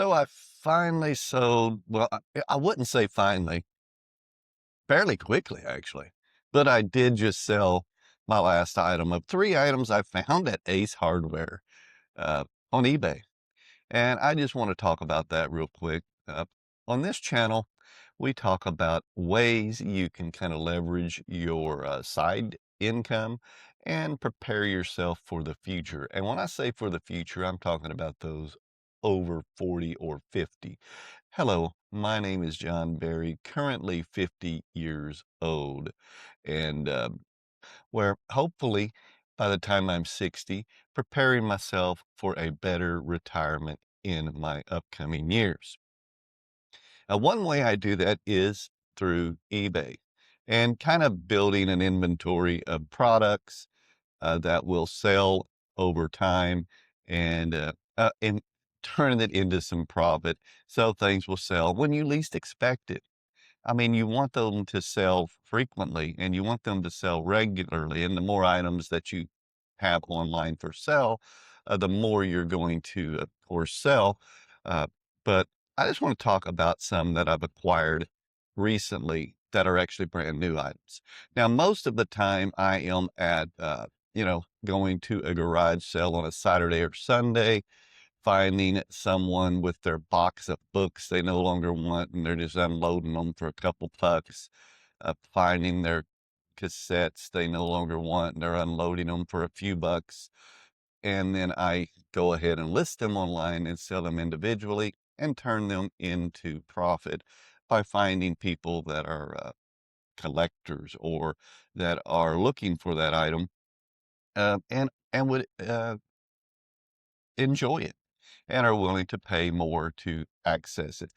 So I finally sold, well, I wouldn't say finally, fairly quickly actually, but I did just sell my last item of three items I found at Ace Hardware uh, on eBay. And I just want to talk about that real quick. On this channel, we talk about ways you can kind of leverage your side income and prepare yourself for the future. And when I say for the future, I'm talking about those over 40 or 50. Hello, my name is John Berry, currently 50 years old, and where hopefully by the time I'm 60, preparing myself for a better retirement in my upcoming years. One way I do that is through eBay and kind of building an inventory of products that will sell over time and turn it into some profit so things will sell when you least expect it. I mean, you want them to sell frequently and you want them to sell regularly. And the more items that you have online for sale, the more you're going to, of course, sell. Uh, but I just want to talk about some that I've acquired recently that are actually brand new items. Now, most of the time I am going to a garage sale on a Saturday or Sunday, finding someone with their box of books they no longer want and they're just unloading them for a couple bucks, finding their cassettes they no longer want and they're unloading them for a few bucks. And then I go ahead and list them online and sell them individually and turn them into profit by finding people that are collectors or that are looking for that item and would enjoy it and are willing to pay more to access it.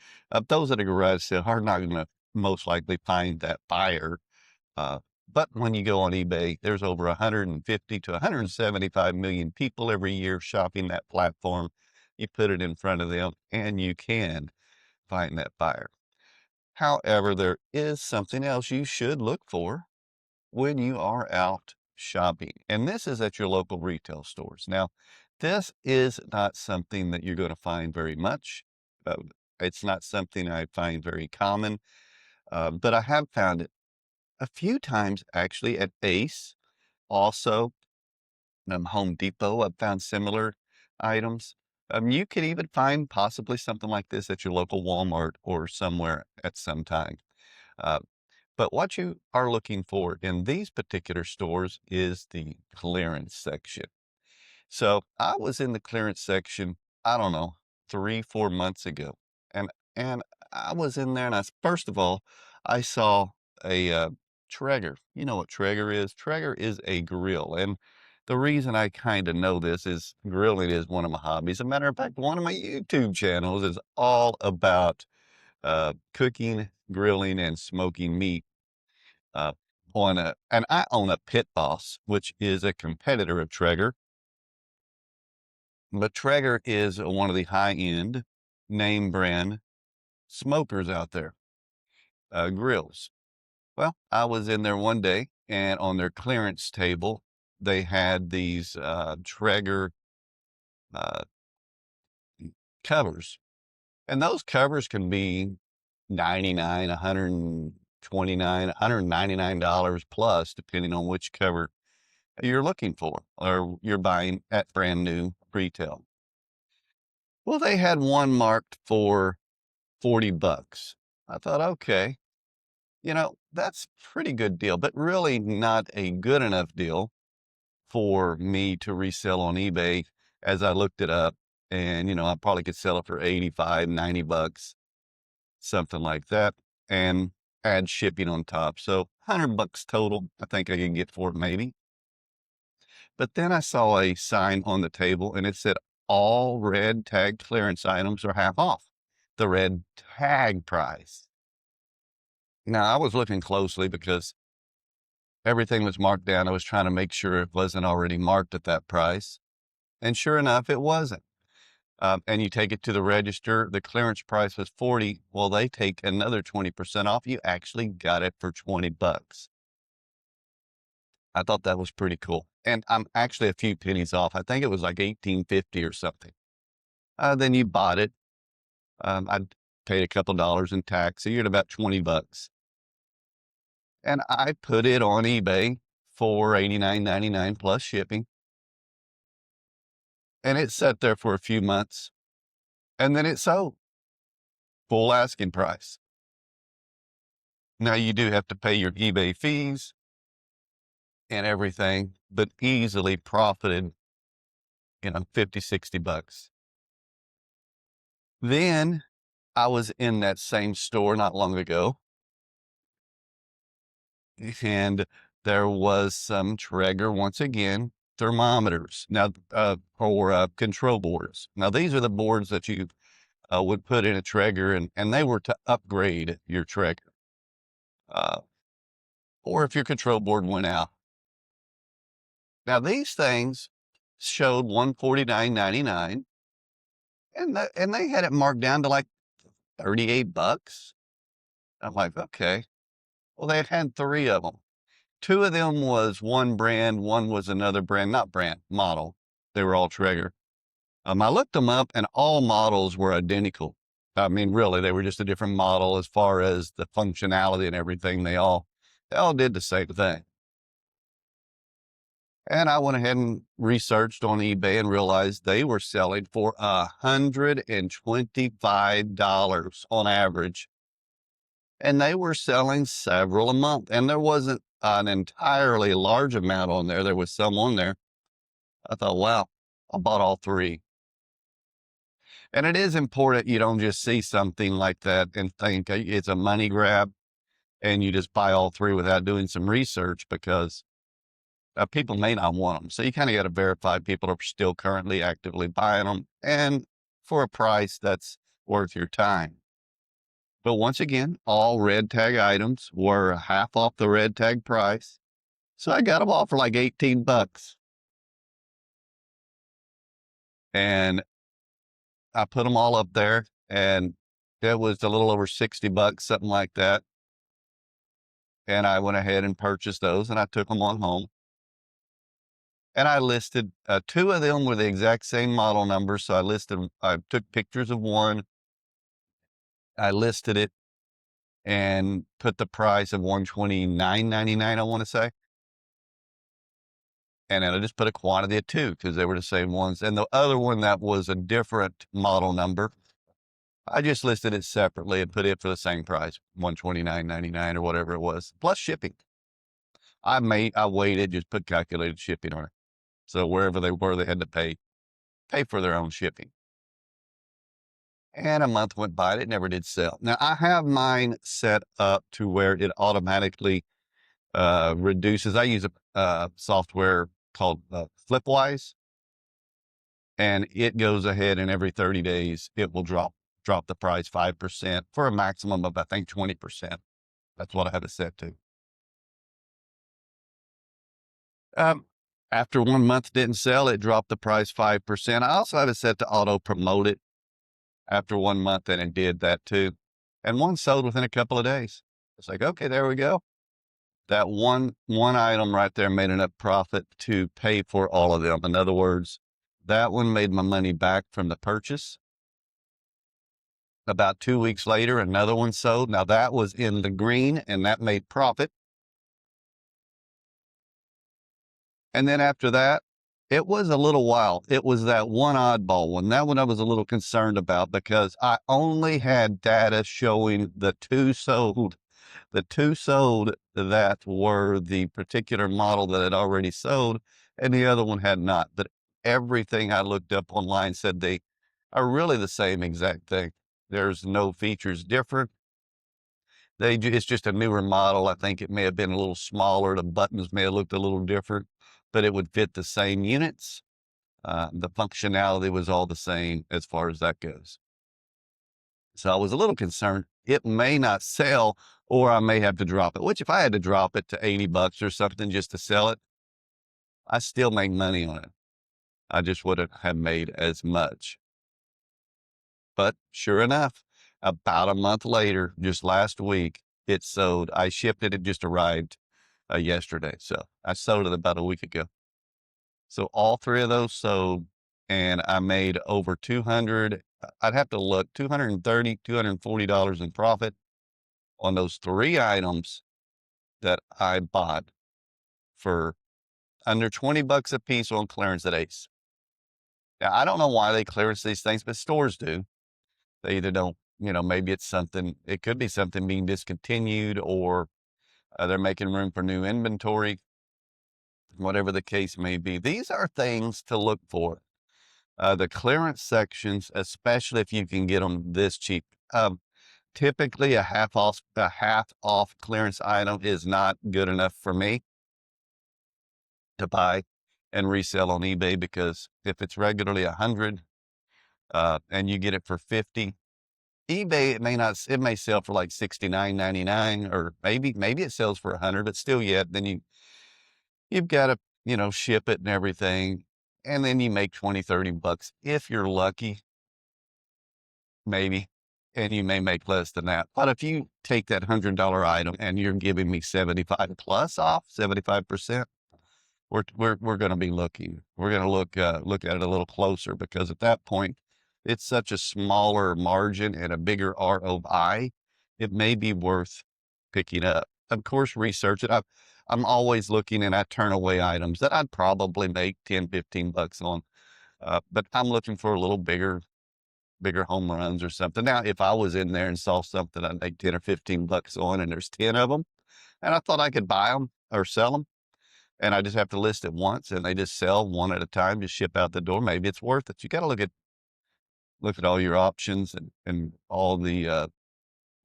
Those at a garage sale are not going to most likely find that buyer. Uh, but when you go on eBay, there's over 150 to 175 million people every year shopping that platform. You put it in front of them and you can find that buyer. However, there is something else you should look for when you are out shopping. And this is at your local retail stores. Now, this is not something that you're going to find very much. Uh, it's not something I find very common, but I have found it a few times actually at Ace. Also, Home Depot, I've found similar items. You could even find possibly something like this at your local Walmart or somewhere at some time. Uh, but what you are looking for in these particular stores is the clearance section. So I was in the clearance section, I don't know, 3, 4 months ago. And and I was in there and first of all, I saw a Traeger. You know what Traeger is? Traeger is a grill. And the reason I kind of know this is grilling is one of my hobbies. As a matter of fact, one of my YouTube channels is all about cooking, grilling, and smoking meat uh, and I own a Pit Boss, which is a competitor of Traeger. But Traeger is one of the high-end name brand smokers out there, grills. Well, I was in there one day and on their clearance table, they had these Traeger uh, covers. And those covers can be 99, 129, $199 plus, depending on which cover you're looking for or you're buying at brand new retail. Well, they had one marked for 40 bucks. I thought, okay, that's pretty good deal, but really not a good enough deal for me to resell on eBay as I looked it up. And, I probably could sell it for 85, 90 bucks, something like that, and add shipping on top. So 100 bucks total, I think I can get for it maybe. But then I saw a sign on the table and it said all red tag clearance items are half off the red tag price. Now I was looking closely because everything was marked down. I was trying to make sure it wasn't already marked at that price. And sure enough, it wasn't. And you take it to the register, the clearance price was 40. Well, they take another 20% off. You actually got it for 20 bucks. I thought that was pretty cool. And I'm actually a few pennies off. I think it was like 18.50 or something. Then you bought it. I paid a couple dollars in tax, so you're at about 20 bucks. And I put it on eBay for $89.99 plus shipping. And it sat there for a few months, and then it sold full asking price. Now you do have to pay your eBay fees and everything, but easily profited, 50, 60 bucks. Then I was in that same store not long ago, and there was some Traeger, once again, thermometers. Now, or control boards. Now, these are the boards that you would put in a Traeger, and they were to upgrade your Traeger. Or if your control board went out. Now, these things showed $149.99, and they had it marked down to like 38 bucks. I'm like, okay. Well, they had three of them. Two of them was one brand, one was another brand, not brand, model. They were all Traeger. I looked them up, and all models were identical. I mean, really, they were just a different model as far as the functionality and everything. They all did the same thing. And I went ahead and researched on eBay and realized they were selling for $125 on average. And they were selling several a month. And there wasn't an entirely large amount on there. There was some on there. I thought, wow, I bought all three. And it is important you don't just see something like that and think it's a money grab and you just buy all three without doing some research, because people may not want them. So you kind of got to verify people are still currently actively buying them, and for a price that's worth your time. But once again, all red tag items were half off the red tag price. So I got them all for like 18 bucks. And I put them all up there, and it was a little over 60 bucks, something like that. And I went ahead and purchased those, and I took them on home. And I listed two of them were the exact same model number. So I took pictures of one. I listed it and put the price of $129.99, I want to say. And then I just put a quantity of two because they were the same ones. And the other one that was a different model number, I just listed it separately and put it for the same price, $129.99 or whatever it was, plus shipping. I waited, just put calculated shipping on it. So wherever they were, they had to pay for their own shipping. And a month went by, it never did sell. Now I have mine set up to where it automatically reduces. I use a software called Flipwise, and it goes ahead and every 30 days it will drop the price 5% for a maximum of, I think, 20%. That's what I have it set to. After 1 month didn't sell, it dropped the price 5%. I also have it set to auto promote it after 1 month, and it did that too. And one sold within a couple of days. It's like, okay, there we go. That one item right there made enough profit to pay for all of them. In other words, that one made my money back from the purchase. About 2 weeks later, another one sold. Now that was in the green, and that made profit. And then after that, it was a little while. It was that one oddball one. That one I was a little concerned about because I only had data showing the two sold that were the particular model that had already sold, and the other one had not. But everything I looked up online said they are really the same exact thing. There's no features different. It's just a newer model. I think it may have been a little smaller. The buttons may have looked a little different, but it would fit the same units. The functionality was all the same as far as that goes. So I was a little concerned it may not sell, or I may have to drop it, which if I had to drop it to 80 bucks or something just to sell it, I still make money on it. I just wouldn't have made as much. But sure enough, about a month later, just last week, it sold. I shipped it. It just arrived yesterday. So I sold it about a week ago. So all three of those sold, and I made over 200 I'd have to look $230, $240 in profit on those 3 items that I bought for under 20 bucks a piece on clearance at Ace. Now, I don't know why they clearance these things, but stores do. They either don't, maybe it's something, it could be something being discontinued, or they're making room for new inventory, whatever the case may be. These are things to look for. The clearance sections, especially if you can get them this cheap. Typically a half off clearance item is not good enough for me to buy and resell on eBay, because if it's regularly 100, and you get it for 50, eBay, it may sell for like $69.99, or maybe it sells for 100, but still yet, then you've got to, ship it and everything. And then you make 20, 30 bucks if you're lucky, maybe, and you may make less than that. But if you take that $100 item and you're giving me 75 plus off, 75%, we're going to be looking. We're going to look at it a little closer, because at that point, it's such a smaller margin and a bigger ROI. It may be worth picking up. Of course, research it. I'm always looking, and I turn away items that I'd probably make 10, 15 bucks on. But I'm looking for a little bigger home runs or something. Now, if I was in there and saw something I'd make 10 or 15 bucks on, and there's 10 of them, and I thought I could buy them or sell them, and I just have to list it once, and they just sell one at a time, just ship out the door, maybe it's worth it. You got to look at all your options and all the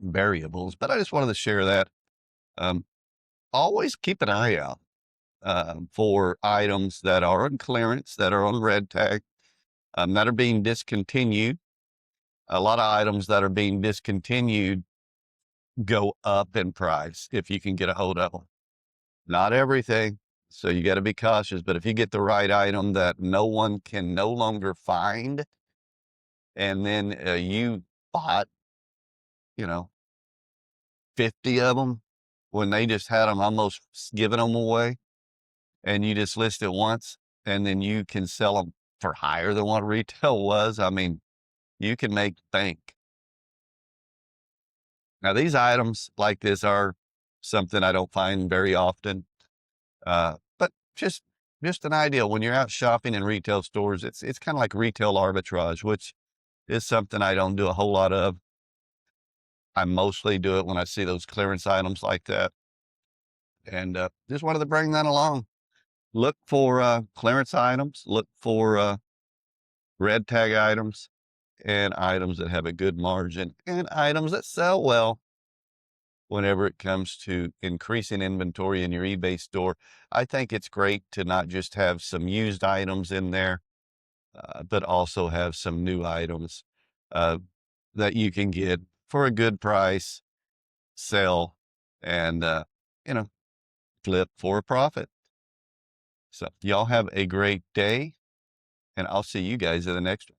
variables. But I just wanted to share that. Always keep an eye out for items that are on clearance, that are on red tag, that are being discontinued. A lot of items that are being discontinued go up in price if you can get a hold of them. Not everything, so you got to be cautious. But if you get the right item that no one can no longer find, and then you bought, 50 of them when they just had them almost giving them away, and you just list it once, and then you can sell them for higher than what retail was. I mean, you can make bank. Now, these items like this are something I don't find very often, but just an idea. When you're out shopping in retail stores, it's kind of like retail arbitrage, which is something I don't do a whole lot of. I mostly do it when I see those clearance items like that. And just wanted to bring that along. Look for clearance items, look for red tag items, and items that have a good margin, and items that sell well whenever it comes to increasing inventory in your eBay store. I think it's great to not just have some used items in there, but also have some new items uh, that you can get for a good price, sell, and, flip for a profit. So y'all have a great day, and I'll see you guys in the next one.